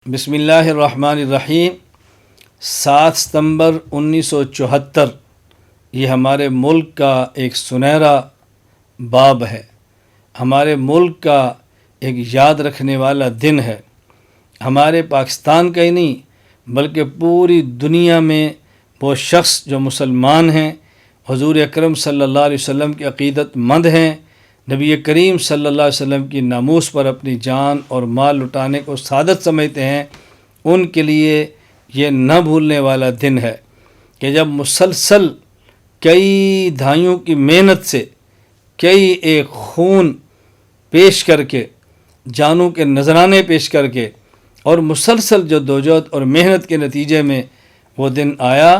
بسم اللہ الرحمن الرحیم۔ 7 ستمبر 1974 یہ ہمارے ملک کا ایک سنہرا باب ہے، ہمارے ملک کا ایک یاد رکھنے والا دن ہے۔ ہمارے پاکستان کا ہی نہیں بلکہ پوری دنیا میں وہ شخص جو مسلمان ہیں، حضور اکرم صلی اللہ علیہ وسلم کے عقیدت مند ہیں، نبی کریم صلی اللہ علیہ وسلم کی ناموس پر اپنی جان اور مال لٹانے کو سعادت سمجھتے ہیں، ان کے لیے یہ نہ بھولنے والا دن ہے کہ جب مسلسل کئی دہائیوں کی محنت سے، کئی ایک خون پیش کر کے، جانوں کے نذرانے پیش کر کے اور مسلسل جدوجہد اور محنت کے نتیجے میں وہ دن آیا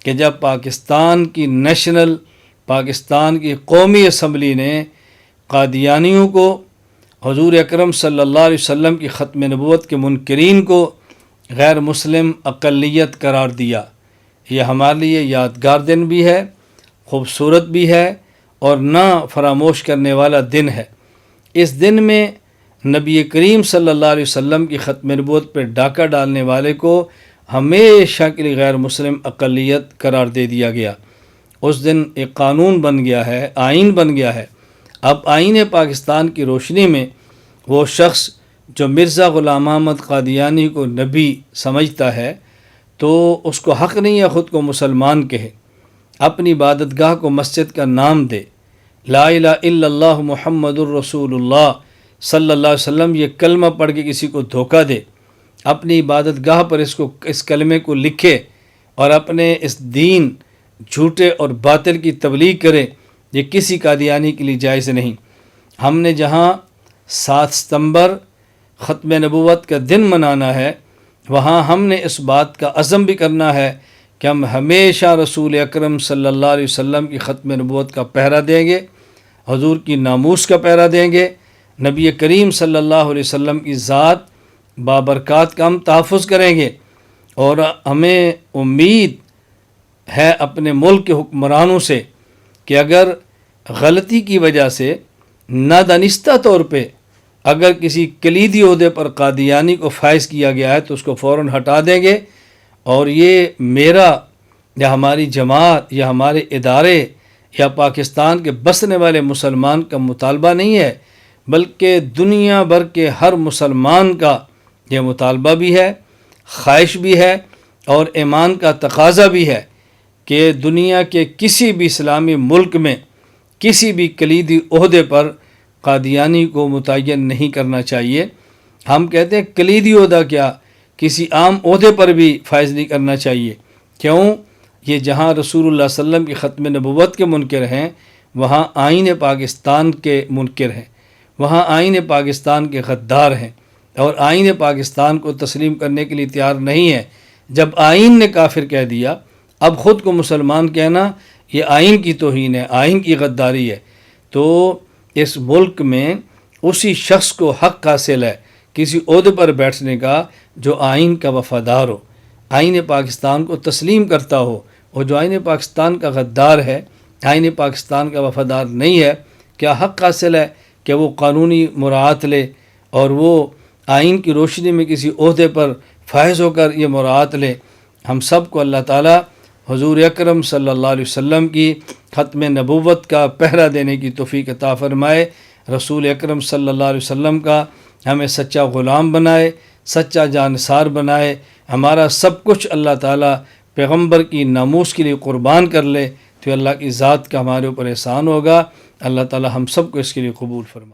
کہ جب پاکستان کی قومی اسمبلی نے قادیانیوں کو، حضور اکرم صلی اللہ علیہ وسلم کی ختم نبوت کے منکرین کو غیر مسلم اقلیت قرار دیا۔ یہ ہمارے لیے یادگار دن بھی ہے، خوبصورت بھی ہے اور نہ فراموش کرنے والا دن ہے۔ اس دن میں نبی کریم صلی اللہ علیہ وسلم کی ختم نبوت پر ڈاکہ ڈالنے والے کو ہمیشہ کے لیے غیر مسلم اقلیت قرار دے دیا گیا۔ اس دن ایک قانون بن گیا ہے، آئین بن گیا ہے۔ اب آئین پاکستان کی روشنی میں وہ شخص جو مرزا غلام احمد قادیانی کو نبی سمجھتا ہے تو اس کو حق نہیں ہے خود کو مسلمان کہے، اپنی عبادت گاہ کو مسجد کا نام دے، لا الہ الا اللہ محمد الرسول اللہ صلی اللہ علیہ وسلم یہ کلمہ پڑھ کے کسی کو دھوکہ دے، اپنی عبادت گاہ پر اس کلمے کو لکھے اور اپنے اس دین جھوٹے اور باطل کی تبلیغ کرے، یہ کسی قادیانی کے لیے جائز نہیں۔ ہم نے جہاں 7 ستمبر ختم نبوت کا دن منانا ہے، وہاں ہم نے اس بات کا عزم بھی کرنا ہے کہ ہم ہمیشہ رسول اکرم صلی اللہ علیہ وسلم کی ختم نبوت کا پہرا دیں گے، حضور کی ناموس کا پہرا دیں گے، نبی کریم صلی اللہ علیہ وسلم کی ذات بابرکات کا ہم تحفظ کریں گے، اور ہمیں امید ہے اپنے ملک کے حکمرانوں سے کہ اگر غلطی کی وجہ سے نادانستہ طور پہ اگر کسی کلیدی عہدے پر قادیانی کو فائز کیا گیا ہے تو اس کو فوراً ہٹا دیں گے، اور یہ میرا یا ہماری جماعت یا ہمارے ادارے یا پاکستان کے بسنے والے مسلمان کا مطالبہ نہیں ہے، بلکہ دنیا بھر کے ہر مسلمان کا یہ مطالبہ بھی ہے، خواہش بھی ہے اور ایمان کا تقاضا بھی ہے کہ دنیا کے کسی بھی اسلامی ملک میں کسی بھی کلیدی عہدے پر قادیانی کو متعین نہیں کرنا چاہیے۔ ہم کہتے ہیں کلیدی عہدہ کیا، کسی عام عہدے پر بھی فائز نہیں کرنا چاہیے۔ کیوں؟ یہ جہاں رسول اللہ صلی اللہ علیہ وسلم کی ختم نبوت کے منکر ہیں، وہاں آئین پاکستان کے منکر ہیں، وہاں آئین پاکستان کے غدار ہیں اور آئین پاکستان کو تسلیم کرنے کے لیے تیار نہیں ہے۔ جب آئین نے کافر کہہ دیا، اب خود کو مسلمان کہنا یہ آئین کی توہین ہے، آئین کی غداری ہے۔ تو اس ملک میں اسی شخص کو حق حاصل ہے کسی عہدے پر بیٹھنے کا جو آئین کا وفادار ہو، آئین پاکستان کو تسلیم کرتا ہو، اور جو آئین پاکستان کا غدار ہے، آئین پاکستان کا وفادار نہیں ہے، کیا حق حاصل ہے کہ وہ قانونی مراعات لے اور وہ آئین کی روشنی میں کسی عہدے پر فائز ہو کر یہ مراعات لے؟ ہم سب کو اللہ تعالیٰ حضور اکرم صلی اللہ علیہ وسلم کی ختم نبوت کا پہرا دینے کی توفیق عطا فرمائے، رسول اکرم صلی اللہ علیہ وسلم کا ہمیں سچا غلام بنائے، سچا جانثار بنائے، ہمارا سب کچھ اللہ تعالیٰ پیغمبر کی ناموس کے لیے قربان کر لے تو اللہ کی ذات کا ہمارے اوپر احسان ہوگا۔ اللہ تعالیٰ ہم سب کو اس کے لیے قبول فرمائے۔